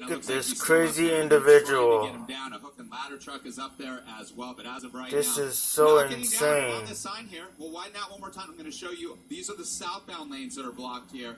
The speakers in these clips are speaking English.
Look at this crazy individual. Get him down. A hook and ladder truck is up there as well, but as of right This now, is so not getting down insane. on this sign here. We'll widen out one more time. I'm going to show you. These are the southbound lanes that are blocked here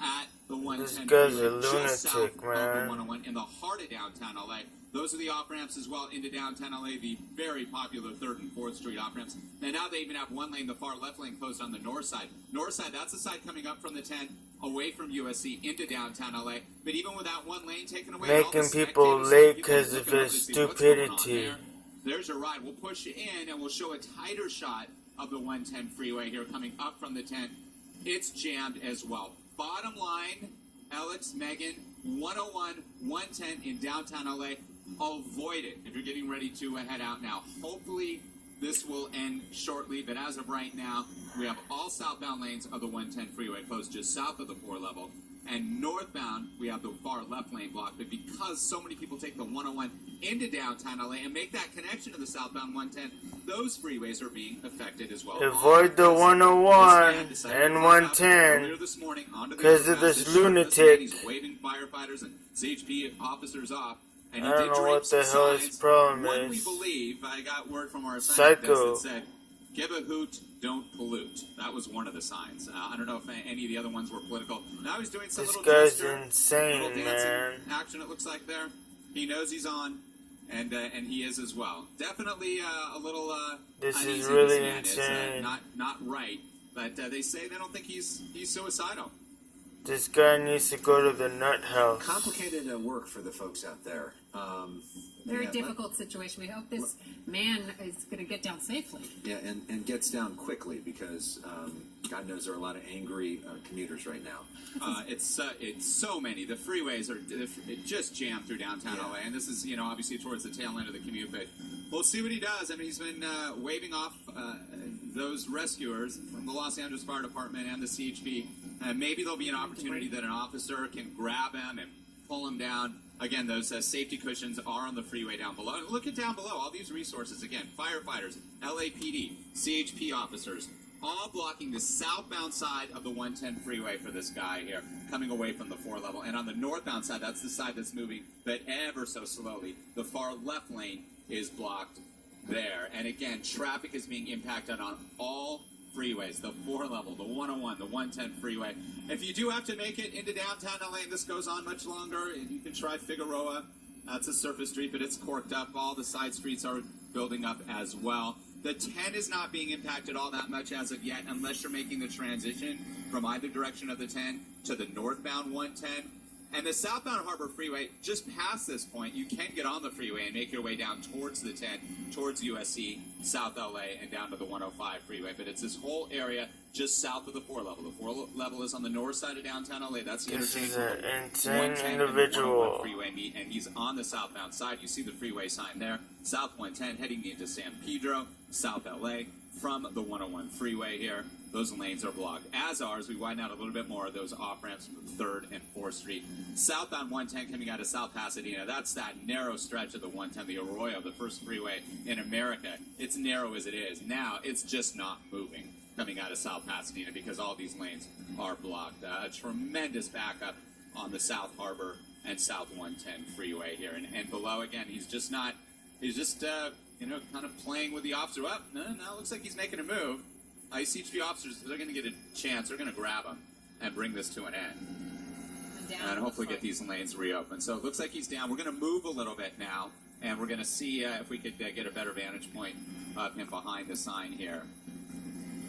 at the 110. This guy's a just south lunatic, of the man. 101 in the heart of downtown LA. Those are the off-ramps as well into downtown LA, the very popular 3rd and 4th Street off-ramps. And now they even have one lane, the far left lane, closed on the north side. North side, that's the side coming up from the 10, away from USC into downtown LA. But even with that one lane taken away, all the Making people spectators, late people because of looking up his to see what's going on stupidity. there. There's your ride. We'll push you in, and we'll show a tighter shot of the 110 freeway here coming up from the 10. It's jammed as well. Bottom line, Alex, Megan, 101, 110 in downtown LA. Avoid it if you're getting ready to head out now. Hopefully this will end shortly, but as of right now, we have all southbound lanes of the 110 freeway closed just south of the 4 level. And northbound, we have the far left lane blocked. But because so many people take the 101 into downtown LA and make that connection to the southbound 110, those freeways are being affected as well. Avoid the 101 and 110 because of this lunatic. He's waving firefighters and CHP officers off. And I don't know what the hell his problem One we is. believe, I got word from our scientist Psycho. that said, "Give a hoot, don't pollute." That was one of the signs. I don't know if any of the other ones were political. Now he's doing some This little guy's gesture, insane, little dancing man. action. It looks like there. He knows he's on, and he is as well. Definitely a little. This is uneasy, really man is, insane. not right, but they say they don't think he's suicidal. This guy needs to go to the nut house. Complicated work for the folks out there. Very yeah, difficult situation. We hope this man is going to get down safely. Yeah, and gets down quickly because God knows there are a lot of angry commuters right now. It's so many. The freeways are it just jammed through downtown LA, and this is obviously towards the tail end of the commute. But we'll see what he does. I mean, he's been waving off those rescuers from the Los Angeles Fire Department and the CHP. Maybe there'll be an opportunity that an officer can grab him and pull him down. Again, those safety cushions are on the freeway down below. And look at down below, all these resources. Again, firefighters, LAPD, CHP officers, all blocking the southbound side of the 110 freeway for this guy here, coming away from the 4 level. And on the northbound side, that's the side that's moving, but ever so slowly. The far left lane is blocked there. And again, traffic is being impacted on all freeways, the 4 level, the 101, the 110 freeway. If you do have to make it into downtown LA and this goes on much longer, you can try Figueroa. That's a surface street, but it's corked up. All the side streets are building up as well. The 10 is not being impacted all that much as of yet, unless you're making the transition from either direction of the 10 to the northbound 110. And the southbound Harbor Freeway, just past this point, you can get on the freeway and make your way down towards the 10, towards USC, South LA, and down to the 105 freeway. But it's this whole area just south of the 4 level. The 4 level is on the north side of downtown LA. That's the This interchange is where an the insane 110 and the individual. 101 freeway meet, and he's on the southbound side. You see the freeway sign there. South 110 heading into San Pedro, South LA, from the 101 freeway here. Those lanes are blocked, as are, as we widen out a little bit more, those off-ramps from 3rd and 4th Street. Southbound 110 coming out of South Pasadena, that's that narrow stretch of the 110, the Arroyo, the first freeway in America. It's narrow as it is. Now, it's just not moving coming out of South Pasadena because all these lanes are blocked. A tremendous backup on the South Harbor and South 110 freeway here. And below, again, he's just kind of playing with the officer. Well, no, it looks like he's making a move. ICHP officers, they're going to get a chance. They're going to grab him and bring this to an end. And hopefully get these lanes reopened. So it looks like he's down. We're going to move a little bit now, and we're going to see if we could get a better vantage point of him behind the sign here.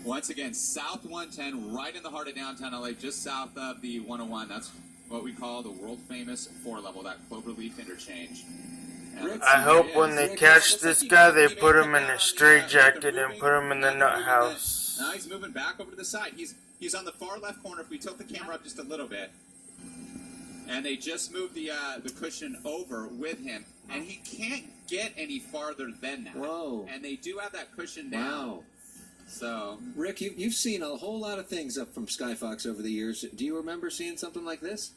Once again, South 110, right in the heart of downtown LA, just south of the 101. That's what we call the world-famous 4 level, that Cloverleaf interchange. I hope when they catch this guy, they put him in a straitjacket and put him in the nut house. Now he's moving back over to the side. He's on the far left corner. If we tilt the camera up just a little bit, and they just moved the cushion over with him, and he can't get any farther than that. Whoa! And they do have that cushion down. Wow. So, Rick, you've seen a whole lot of things up from Skyfox over the years. Do you remember seeing something like this?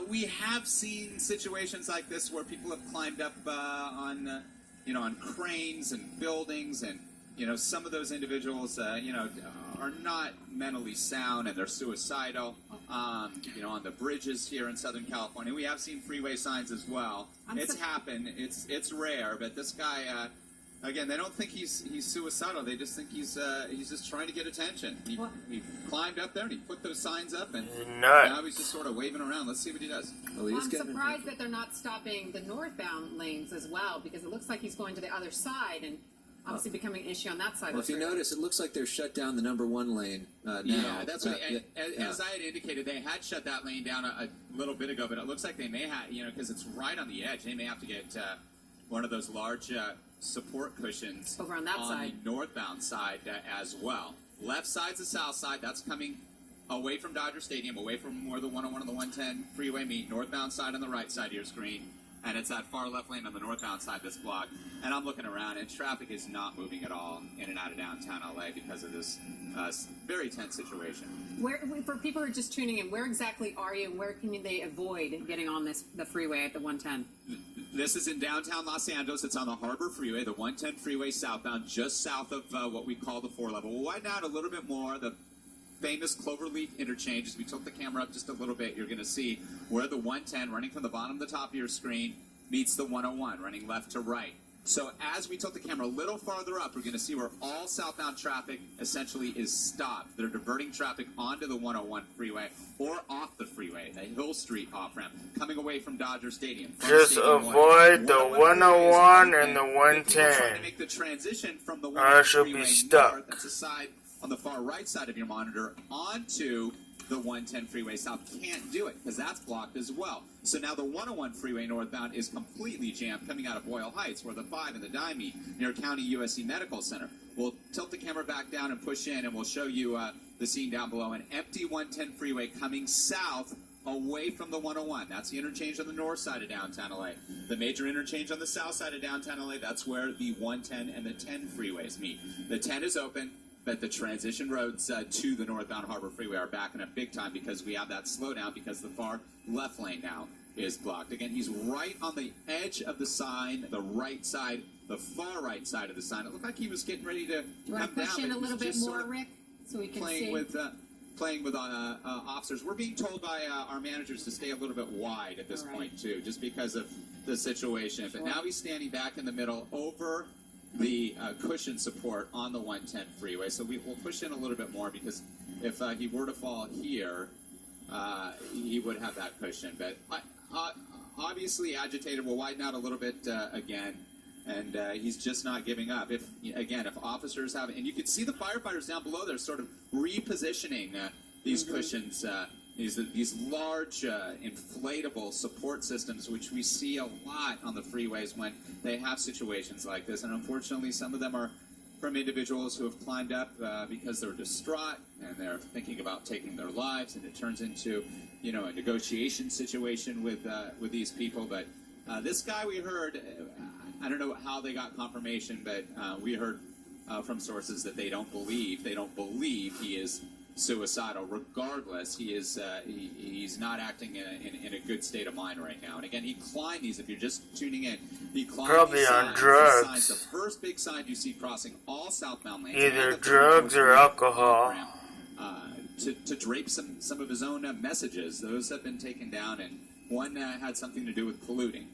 we have seen situations like this where people have climbed up on cranes and buildings, and some of those individuals, are not mentally sound and they're suicidal. On the bridges here in Southern California, we have seen freeway signs as well. It's happened. It's rare, but this guy. Again, they don't think he's suicidal. They just think he's just trying to get attention. He climbed up there and he put those signs up, and now he's just sort of waving around. Let's see what he does. Well, I'm surprised that they're not stopping the northbound lanes as well, because it looks like he's going to the other side and obviously becoming an issue on that side. Well, of the if you notice, it looks like they're shut down the number 1 lane now. Yeah, that's what. As I had indicated, they had shut that lane down a little bit ago, but it looks like they may have, because it's right on the edge. They may have to get one of those large support cushions over on that side, the northbound side as well. Left side's the south side. That's coming away from Dodger Stadium, away from where the 101 and the 110 freeway meet. Northbound side on the right side of your screen. And it's that far left lane on the northbound side that's blocked. And I'm looking around, and traffic is not moving at all in and out of downtown LA because of this very tense situation. Where, for people who are just tuning in, where exactly are you, and where can they avoid getting on the freeway at the 110? This is in downtown Los Angeles. It's on the Harbor Freeway, the 110 freeway southbound, just south of what we call the 4-level. We'll widen out a little bit more. The famous Cloverleaf interchange. As we tilt the camera up just a little bit, you're going to see where the 110 running from the bottom to the top of your screen meets the 101 running left to right. So as we tilt the camera a little farther up, we're going to see where all southbound traffic essentially is stopped. They're diverting traffic onto the 101 freeway or off the freeway, the Hill Street off-ramp, coming away from Dodger Stadium. Just avoid the 101 and the 110. Trying to make the transition from the 101 freeway north, that's the side on the far right side of your monitor, onto the 110 freeway south. Can't do it because that's blocked as well. So now the 101 freeway northbound is completely jammed coming out of Boyle Heights, where the 5 and the Dime meet near County USC Medical Center. We'll tilt the camera back down and push in, and we'll show you the scene down below. An empty 110 freeway coming south away from the 101. That's the interchange on the north side of downtown LA. The major interchange on the south side of downtown LA, that's where the 110 and the 10 freeways meet. The 10 is open, but the transition roads to the northbound Harbor Freeway are backing up big time because we have that slowdown because the far left lane now is blocked. Again, he's right on the edge of the sign, the right side, the far right side of the sign. It looked like he was getting ready to come down. Push in a little bit more, Rick, so we can see. Playing with officers. We're being told by our managers to stay a little bit wide at this point, too, just because of the situation. But now he's standing back in the middle over the cushion support on the 110 freeway. So we'll push in a little bit more because if he were to fall here, he would have that cushion. But obviously agitated. We'll widen out a little bit again. And he's just not giving up. If officers have, and you can see the firefighters down below, they're sort of repositioning these cushions, these large inflatable support systems, which we see a lot on the freeways when they have situations like this. And unfortunately, some of them are from individuals who have climbed up because they're distraught and they're thinking about taking their lives, and it turns into, a negotiation situation with these people. But this guy, we heard. I don't know how they got confirmation, but we heard from sources that they don't believe he is suicidal. Regardless, he's not acting in a good state of mind right now. And again, he climbed these. If you're just tuning in, he climbed probably these on signs. drugs. The first big sign you see crossing all southbound lanes, Either drugs or alcohol. To drape some of his own messages. Those have been taken down, and one had something to do with polluting.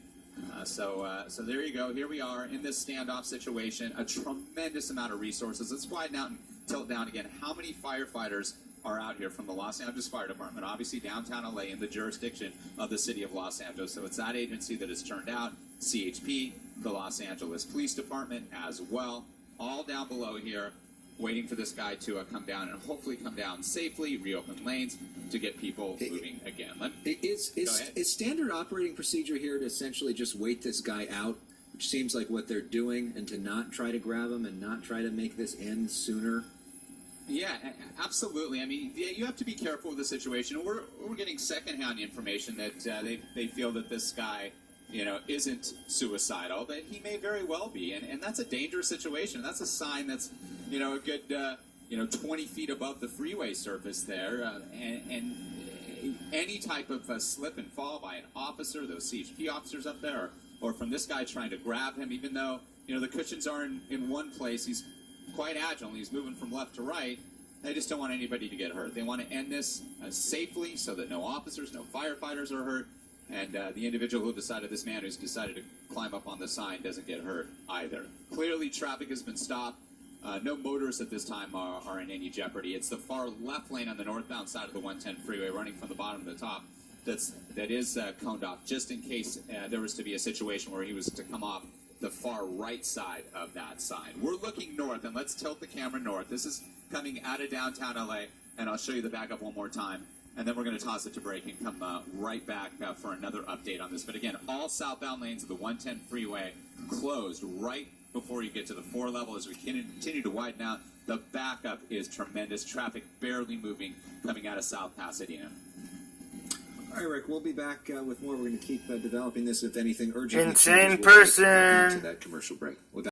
So there you go. Here we are in this standoff situation. A tremendous amount of resources. Let's widen out and tilt down again. How many firefighters are out here from the Los Angeles Fire Department? Obviously, downtown LA in the jurisdiction of the city of Los Angeles. So it's that agency that has turned out. CHP, the Los Angeles Police Department as well. All down below here, waiting for this guy to come down and hopefully come down safely, reopen lanes to get people moving again. Is standard operating procedure here to essentially just wait this guy out, which seems like what they're doing, and to not try to grab him and not try to make this end sooner? Yeah, absolutely. I mean, you have to be careful with the situation. We're getting secondhand information that they feel that this guy, isn't suicidal, but he may very well be, and that's a dangerous situation. That's a sign that's, a good, 20 feet above the freeway surface there, and any type of slip and fall by an officer, those CHP officers up there, or from this guy trying to grab him, even though, the cushions are in one place, he's quite agile, and he's moving from left to right. They just don't want anybody to get hurt. They want to end this safely so that no officers, no firefighters are hurt, and the individual who decided, this man who's decided to climb up on the sign, doesn't get hurt either. Clearly, traffic has been stopped. No motorists at this time are in any jeopardy. It's the far left lane on the northbound side of the 110 freeway, running from the bottom to the top, that is coned off, just in case there was to be a situation where he was to come off the far right side of that sign. We're looking north, and let's tilt the camera north. This is coming out of downtown LA, and I'll show you the backup one more time, and then we're going to toss it to break and come right back for another update on this. But again, all southbound lanes of the 110 freeway closed right before you get to the 4 level. As we continue to widen out, the backup is tremendous. Traffic barely moving coming out of South Pasadena. All right, Rick, we'll be back with more. We're going to keep developing this. If anything urgent, Insane we'll person. get into that commercial break. We'll